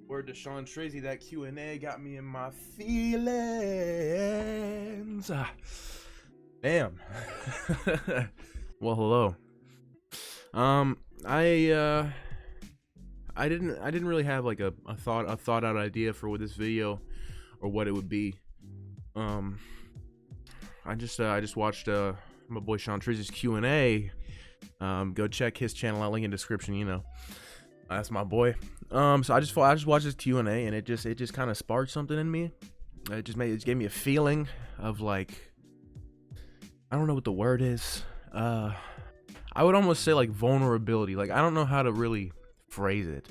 Word to Sean Tracy, that Q&A got me in my feelings. Damn. Well, hello. I didn't really have like a thought out idea for what this video or what it would be. I just watched my boy Sean Tracy's Q&A. Go check his channel out, link in the description, you know. That's my boy. So I just watched this Q&A and it just kind of sparked something in me. It gave me a feeling of like, I don't know what the word is. I would almost say like vulnerability. Like, I don't know how to really phrase it,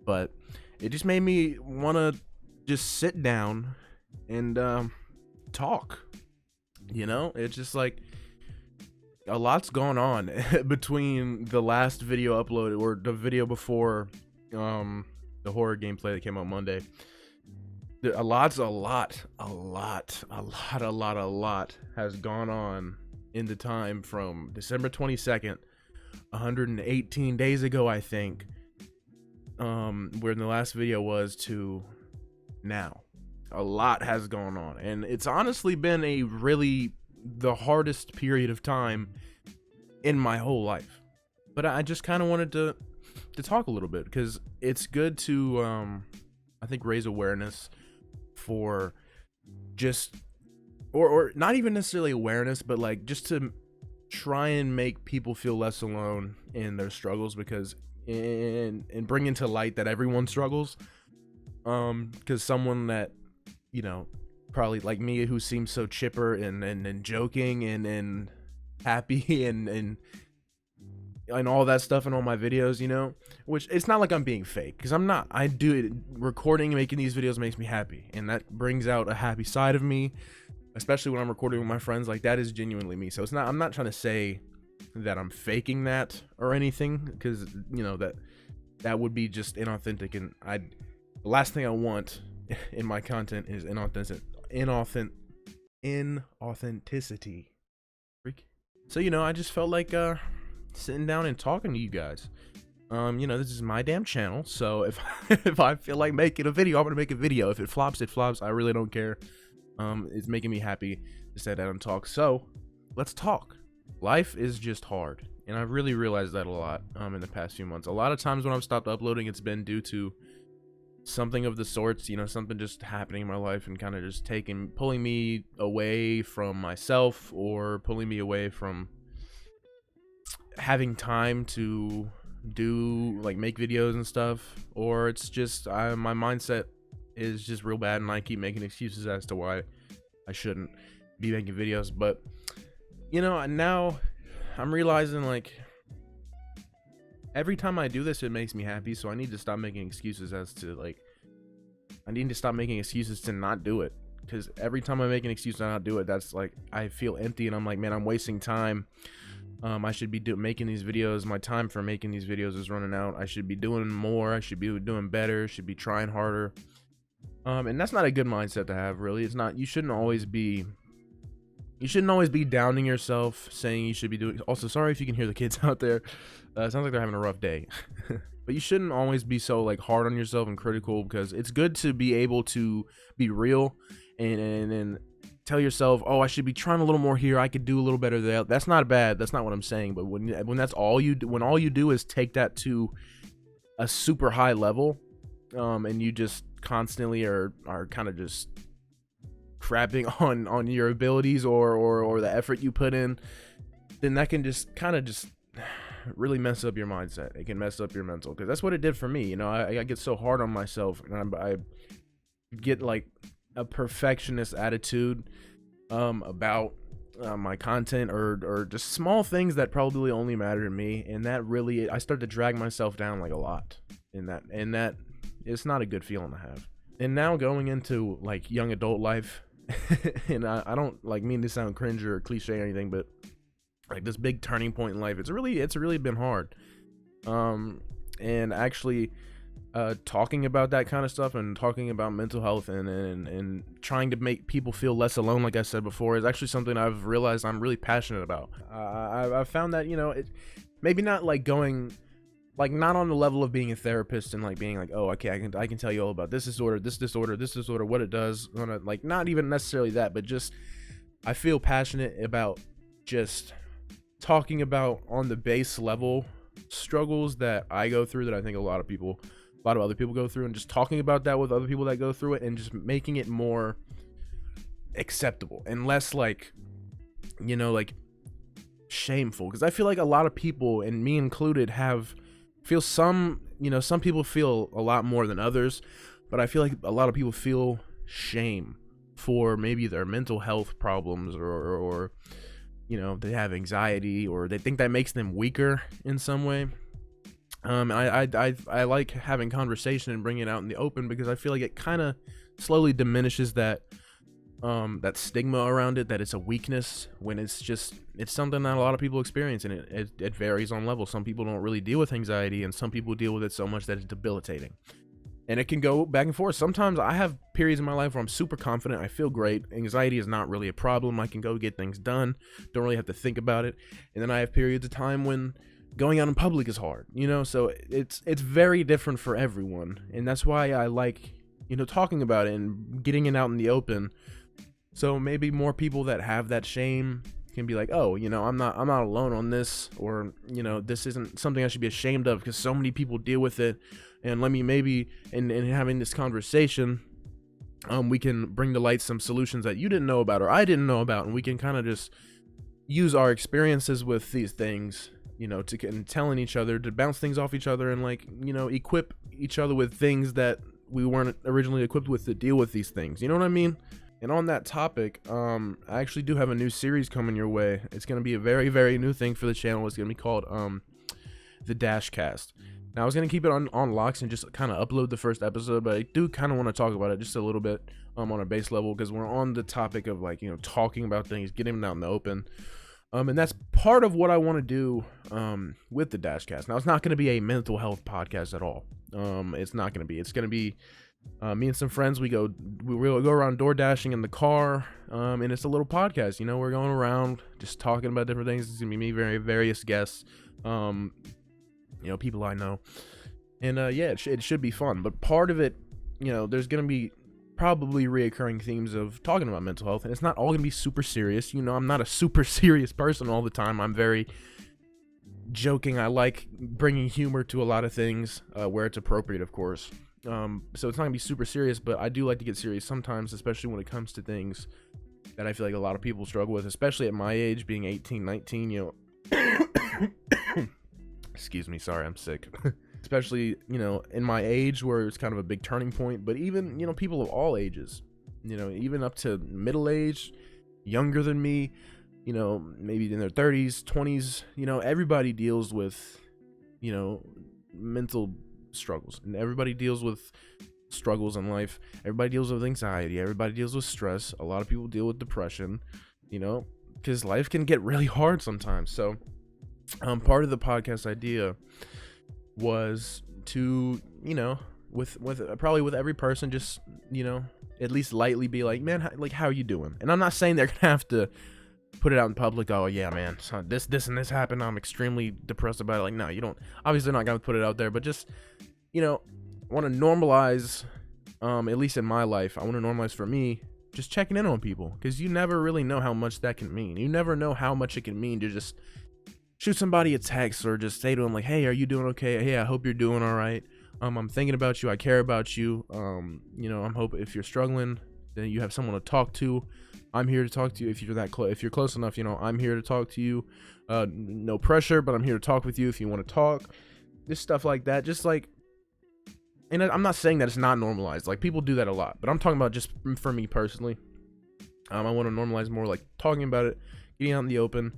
but it just made me want to just sit down and talk. You know, it's just like a lot's going on between the last video uploaded or the video before the horror gameplay that came out Monday. A lot has gone on in the time from December 22nd, 118 days ago, I think, where the last video was, to now. A lot has gone on, and it's honestly been the hardest period of time in my whole life. But I just kind of wanted to talk a little bit, because it's good to I think raise awareness for just or not even necessarily awareness, but like just to try and make people feel less alone in their struggles, because and bring into light that everyone struggles, because someone that, you know, probably like me, who seems so chipper and joking and happy and all that stuff in all my videos, you know, which it's not like I'm being fake, because I'm not. I do it. Recording and making these videos makes me happy, and that brings out a happy side of me, especially when I'm recording with my friends. Like, that is genuinely me. So I'm not trying to say that I'm faking that or anything, because, you know, that would be just inauthentic, and the last thing I want in my content is inauthenticity. Freak. So, you know, I just felt like sitting down and talking to you guys. You know, this is my damn channel, so if if I feel like making a video, I'm gonna make a video. If it flops, it flops. I really don't care. It's making me happy to sit down and talk. So let's talk. Life is just hard, and I've really realized that a lot in the past few months. A lot of times when I've stopped uploading, it's been due to something of the sorts, you know, something just happening in my life and kind of just pulling me away from myself, or pulling me away from having time to make videos and stuff. Or it's just my mindset is just real bad, and I keep making excuses as to why I shouldn't be making videos. But, you know, now I'm realizing, like, every time I do this, it makes me happy, so I need to stop making excuses as to, like, I need to stop making excuses to not do it, because every time I make an excuse to not do it, that's like, I feel empty, and I'm like, man, I'm wasting time. I should be making these videos. My time for making these videos is running out. I should be doing more. I should be doing better. Should be trying harder. And that's not a good mindset to have, really. It's not. You shouldn't always be downing yourself, saying you should be doing. Also, sorry if you can hear the kids out there. It sounds like they're having a rough day. But you shouldn't always be so like hard on yourself and critical, because it's good to be able to be real and tell yourself, oh, I should be trying a little more here. I could do a little better there. That's not bad. That's not what I'm saying. But when that's all you do, when all you do is take that to a super high level, and you just constantly are kind of just crapping on your abilities or the effort you put in, then that can just kind of just really mess up your mindset. It can mess up your mental, because that's what it did for me. You know, I get so hard on myself, and I get like a perfectionist attitude about my content or just small things that probably only matter to me, and that really, I start to drag myself down like a lot in that, and that it's not a good feeling to have. And now going into like young adult life, and I don't like mean to sound cringe or cliche or anything, but like this big turning point in life, it's really been hard. And actually talking about that kind of stuff, and talking about mental health and trying to make people feel less alone, like I said before, is actually something I've realized I'm really passionate about. I've found that, you know, it maybe not like going like not on the level of being a therapist and like being like, oh, okay, I can tell you all about this disorder, what it does, like not even necessarily that, but just I feel passionate about just talking about on the base level struggles that I go through, that I think a lot of other people go through, and just talking about that with other people that go through it, and just making it more acceptable and less like, like shameful. Because I feel like a lot of people, and me included, feel some people feel a lot more than others, but I feel like a lot of people feel shame for maybe their mental health problems, or they have anxiety, or they think that makes them weaker in some way. I like having conversation and bringing it out in the open, because I feel like it kind of slowly diminishes that stigma around it, that it's a weakness, when it's something that a lot of people experience, and it varies on levels. Some people don't really deal with anxiety, and some people deal with it so much that it's debilitating. And it can go back and forth. Sometimes I have periods in my life where I'm super confident, I feel great, anxiety is not really a problem, I can go get things done, don't really have to think about it. And then I have periods of time when going out in public is hard, so it's very different for everyone. And that's why I like, talking about it and getting it out in the open. So maybe more people that have that shame can be like, oh, I'm not alone on this, or, this isn't something I should be ashamed of, because so many people deal with it. And let me maybe, in having this conversation, we can bring to light some solutions that you didn't know about, or I didn't know about, and we can kind of just use our experiences with these things, and telling each other, to bounce things off each other, and like, equip each other with things that we weren't originally equipped with to deal with these things. You know what I mean? And on that topic, I actually do have a new series coming your way. It's going to be a very, very new thing for the channel. It's going to be called the Dashcast. Now, I was going to keep it on locks and just kind of upload the first episode, but I do kind of want to talk about it just a little bit on a base level, because we're on the topic of like, talking about things, getting them out in the open. And that's part of what I want to do with the Dashcast. Now, it's not going to be a mental health podcast at all. It's not going to be. It's going to be me and some friends. We'll go around door dashing in the car, and it's a little podcast. We're going around just talking about different things. It's going to be me, various guests, people I know. And yeah, it should be fun. But part of it, there's going to be probably reoccurring themes of talking about mental health, and it's not all gonna be super serious. I'm not a super serious person all the time. I'm very joking. I like bringing humor to a lot of things where it's appropriate, of course. So it's not gonna be super serious, but I do like to get serious sometimes, especially when it comes to things that I feel like a lot of people struggle with, especially at my age, being 18, 19. Excuse me, sorry, I'm sick. Especially, in my age, where it's kind of a big turning point. But even, people of all ages, even up to middle age, younger than me, maybe in their 30s, 20s, everybody deals with, mental struggles, and everybody deals with struggles in life. Everybody deals with anxiety. Everybody deals with stress. A lot of people deal with depression, because life can get really hard sometimes. So, part of the podcast idea was to, with every person, just, at least lightly be like, man, how are you doing? And I'm not saying they're gonna have to put it out in public. Oh yeah, man, so this and this happened, I'm extremely depressed about it. Like, no, you don't, obviously not gonna put it out there, but just, want to normalize, at least in my life, I want to normalize for me, just checking in on people, because you never really know how much that can mean. You never know how much it can mean to just shoot somebody a text, or just say to them like, hey, are you doing okay? Hey, I hope you're doing all right. I'm thinking about you. I care about you. I'm hoping if you're struggling, then you have someone to talk to. I'm here to talk to you. If you're that close, if you're close enough, I'm here to talk to you. No pressure, but I'm here to talk with you if you want to talk. Just stuff like that. Just like, and I'm not saying that it's not normalized. Like, people do that a lot, but I'm talking about just for me personally. I want to normalize more, like talking about it, getting out in the open.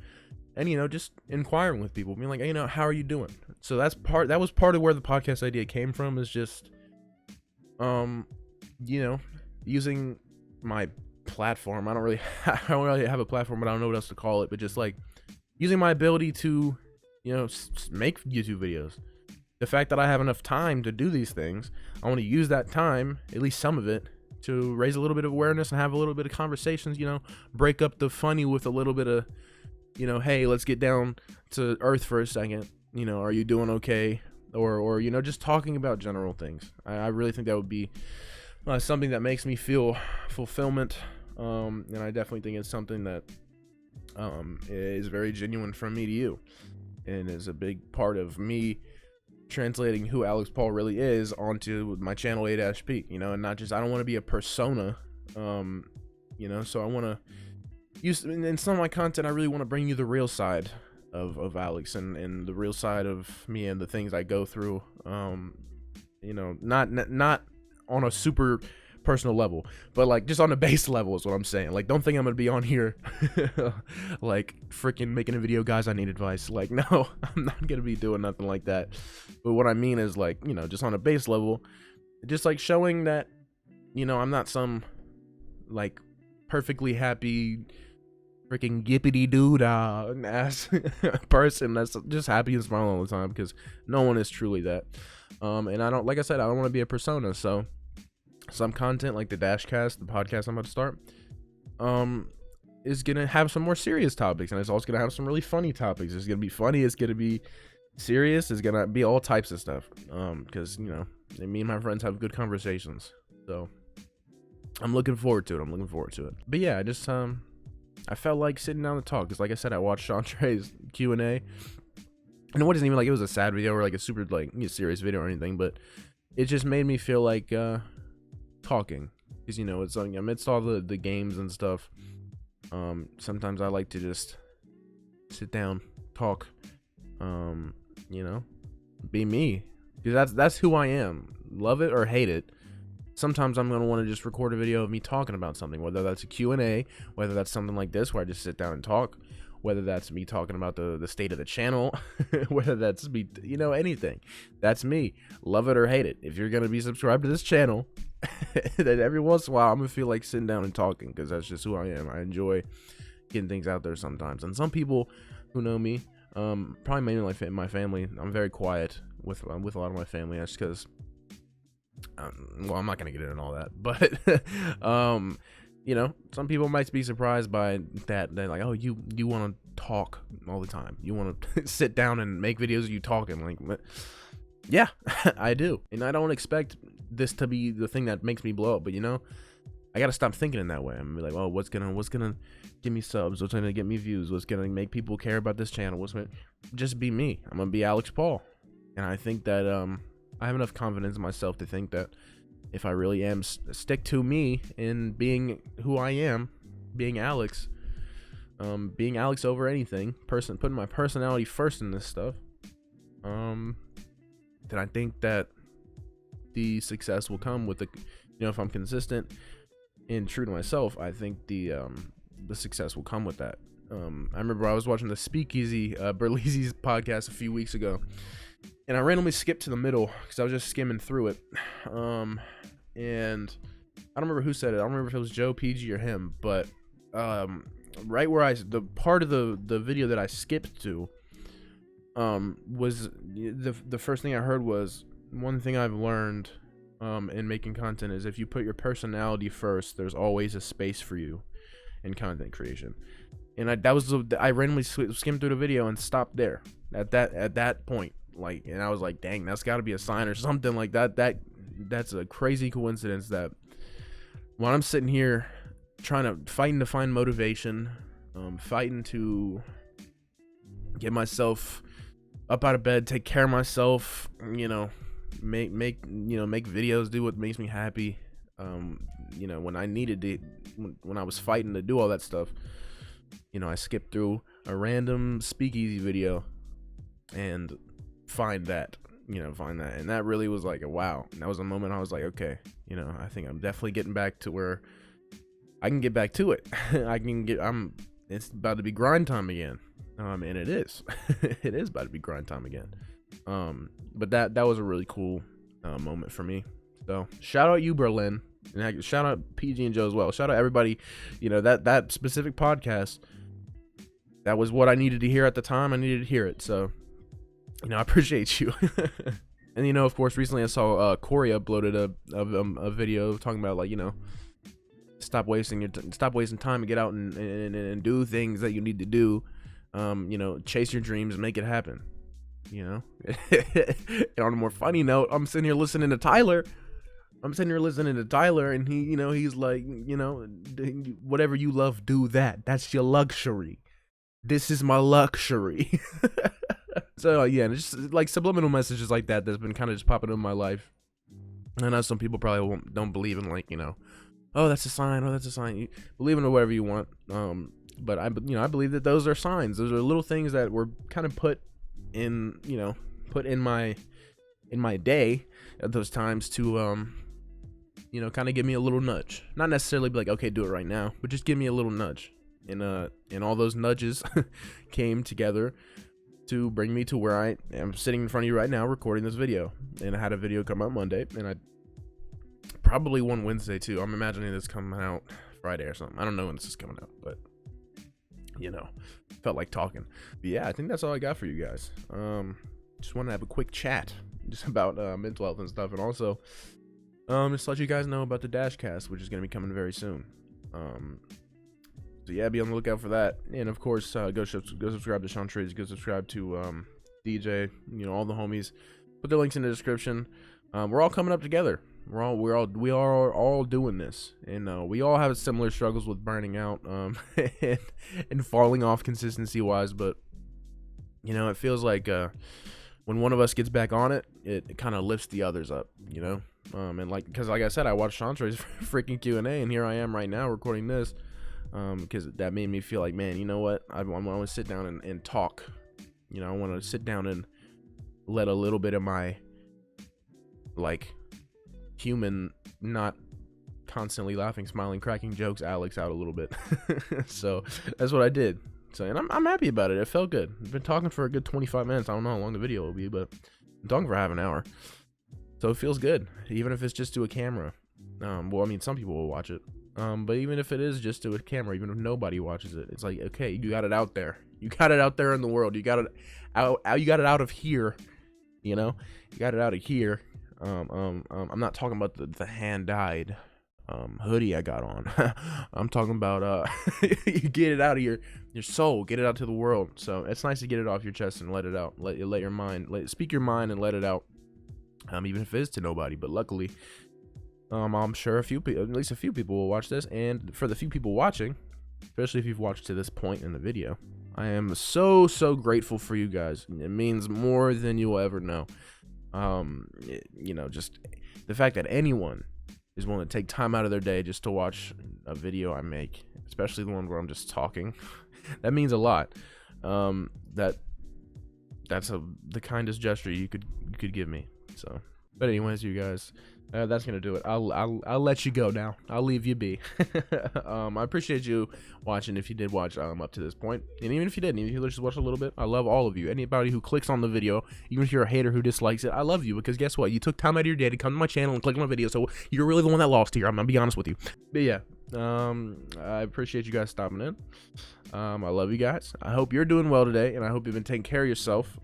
And, just inquiring with people, being like, hey, how are you doing? So that was part of where the podcast idea came from, is just, using my platform. I don't really have a platform, but I don't know what else to call it, but just like using my ability to, make YouTube videos. The fact that I have enough time to do these things, I want to use that time, at least some of it, to raise a little bit of awareness and have a little bit of conversations, break up the funny with a little bit of, hey, let's get down to earth for a second. Are you doing okay? or you know, just talking about general things. I really think that would be something that makes me feel fulfillment, and I definitely think it's something that is very genuine from me to you, and is a big part of me translating who Alex Paul really is onto my channel A-Peak, you know, and not just, I don't want to be a persona, you know, so I want to use, in some of my content, I really want to bring you the real side of Alex, and the real side of me and the things I go through, you know, not on a super personal level, but like just on a base level is what I'm saying. Like, don't think I'm gonna be on here like freaking making a video, guys, I need advice. Like, no, I'm not gonna be doing nothing like that. But what I mean is, like, you know, just on a base level, just like showing that, you know, I'm not some like perfectly happy freaking gippity doo ass person that's just happy and smiling all the time, because no one is truly that. And I don't, like I said, I don't want to be a persona. So some content like the Dashcast, the podcast I'm about to start, is gonna have some more serious topics, and it's also gonna have some really funny topics. It's gonna be funny, it's gonna be serious, it's gonna be all types of stuff, because, you know, me and my friends have good conversations. So I'm looking forward to it. But yeah, I just I felt like sitting down to talk, because like I said, I watched Andre's Q&A, and it wasn't even like it was a sad video or like a super like serious video or anything, but it just made me feel like talking, because, you know, it's like amidst all the games and stuff, sometimes I like to just sit down, talk, you know, be me, because that's who I am, love it or hate it. Sometimes I'm going to want to just record a video of me talking about something, whether that's a Q&A, whether that's something like this where I just sit down and talk, whether that's me talking about the state of the channel, whether that's me, you know, anything. That's me. Love it or hate it. If you're going to be subscribed to this channel, then every once in a while I'm going to feel like sitting down and talking, because that's just who I am. I enjoy getting things out there sometimes. And some people who know me, probably mainly like my family, I'm very quiet with a lot of my family. That's because well, I'm not gonna get into all that, but you know, some people might be surprised by that. They're like, oh, you want to talk all the time, you want to sit down and make videos of you talking. Like, yeah, I do, and I don't expect this to be the thing that makes me blow up, but, you know, I gotta stop thinking in that way. I'm like, oh, what's gonna give me subs, what's gonna get me views, what's gonna make people care about this channel, what's gonna just be me. I'm gonna be Alex Paul, and I think that I have enough confidence in myself to think that if I really am stick to me in being who I am, being Alex over anything, putting my personality first in this stuff, then I think that the success will come with the, you know, if I'm consistent and true to myself, I think the success will come with that. I remember I was watching the Speakeasy Berlizzi's podcast a few weeks ago, and I randomly skipped to the middle because I was just skimming through it. And I don't remember who said it. I don't remember if it was Joe, PG, or him. But right where the part of the video that I skipped to was the first thing I heard was, one thing I've learned in making content is if you put your personality first, there's always a space for you in content creation. And I randomly skimmed through the video and stopped there at that point. Like, and I was like, dang, that's got to be a sign or something like that. That's a crazy coincidence that when I'm sitting here fighting to find motivation, fighting to get myself up out of bed, take care of myself, you know, make videos, do what makes me happy. You know, when I needed to, when I was fighting to do all that stuff, you know, I skipped through a random Speakeasy video and find that, and that really was like a wow. And that was a moment I was like, okay, you know, I think I'm definitely getting back to where I can get back to it. It's about to be grind time again. And it is. It is about to be grind time again. But that was a really cool moment for me. So shout out you, Berlin, and shout out PG and Joe as well. Shout out everybody. You know, that specific podcast, that was what I needed to hear at the time. I needed to hear it. So, you know, I appreciate you. And, you know, of course, recently I saw Corey uploaded a video talking about, like, you know, stop wasting time and get out and do things that you need to do. You know, chase your dreams and make it happen. you know. And on a more funny note, I'm sitting here listening to Tyler. And he, you know, he's like, you know, whatever you love, do that. That's your luxury. This is my luxury. So yeah, just like subliminal messages like that that's been kind of just popping in my life. I know some people probably don't believe in, like, you know, oh, that's a sign. Oh, that's a sign. You believe in it whatever you want. But I believe that those are signs. Those are little things that were kind of put in, you know, put in my day at those times to, you know, kind of give me a little nudge. Not necessarily be like, okay, do it right now, but just give me a little nudge. And all those nudges came together to bring me to where I am sitting in front of you right now recording this video. And I had a video come out Monday, and I probably one Wednesday too. I'm imagining this coming out Friday or something. I don't know when this is coming out, but you know, felt like talking. But yeah, I think that's all I got for you guys. Just want to have a quick chat just about mental health and stuff, and also just let you guys know about the Dashcast, which is going to be coming very soon. So yeah, be on the lookout for that. And of course, go subscribe to Sean Trades. Go subscribe to DJ. You know, all the homies. Put the links in the description. We're all coming up together. We are all doing this, and we all have similar struggles with burning out and falling off consistency wise. But you know, it feels like when one of us gets back on it, it kind of lifts the others up. You know, and because like I said, I watched Shantre's freaking Q&A, and here I am right now recording this. Because that made me feel like, man, you know what? I want to sit down and talk. You know, I want to sit down and let a little bit of my, like, human, not constantly laughing, smiling, cracking jokes Alex out a little bit. So that's what I did. So, and I'm happy about it. It felt good. I've been talking for a good 25 minutes. I don't know how long the video will be, but I'm talking for half an hour. So it feels good, even if it's just to a camera. Well, I mean, some people will watch it. But even if it is just to a camera, even if nobody watches it, it's like, okay, you got it out there. You got it out there in the world. You got it out. You got it out of here. You know, you got it out of here. I'm not talking about the hand-dyed hoodie I got on. I'm talking about you get it out of your soul, get it out to the world. So it's nice to get it off your chest and let it out. Let your mind, speak your mind and let it out. Even if it is to nobody, but luckily. I'm sure at least a few people will watch this, and for the few people watching, especially if you've watched to this point in the video, I am so grateful for you guys. It means more than you'll ever know. You know, just the fact that anyone is willing to take time out of their day just to watch a video I make, especially the one where I'm just talking, that means a lot. That's the kindest gesture you could give me. So, but anyways, you guys. That's gonna do it. I'll let you go now. I'll leave you be. I appreciate you watching if you did watch up to this point, and even if you didn't, even if you just watched a little bit, I love all of you. Anybody who clicks on the video, even if you're a hater who dislikes it, I love you, because guess what? You took time out of your day to come to my channel and click on my video, so you're really the one that lost here. I'm gonna be honest with you. But yeah, I appreciate you guys stopping in. I love you guys. I hope you're doing well today, and I hope you've been taking care of yourself.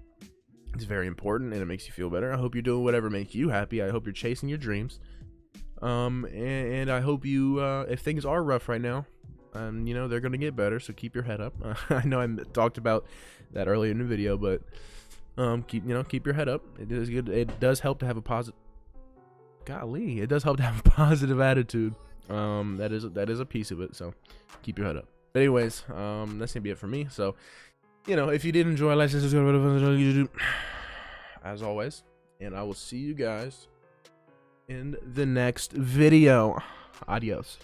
It's very important, and it makes you feel better. I hope you're doing whatever makes you happy. I hope you're chasing your dreams. And I hope you, if things are rough right now, you know, they're going to get better, so keep your head up. I know I talked about that earlier in the video, but keep your head up. It is good. It does help to have a positive, it does help to have a positive attitude. That is a piece of it, so keep your head up. But anyways, that's going to be it for me. So, you know, if you did enjoy, like, subscribe, as always, and I will see you guys in the next video. Adios.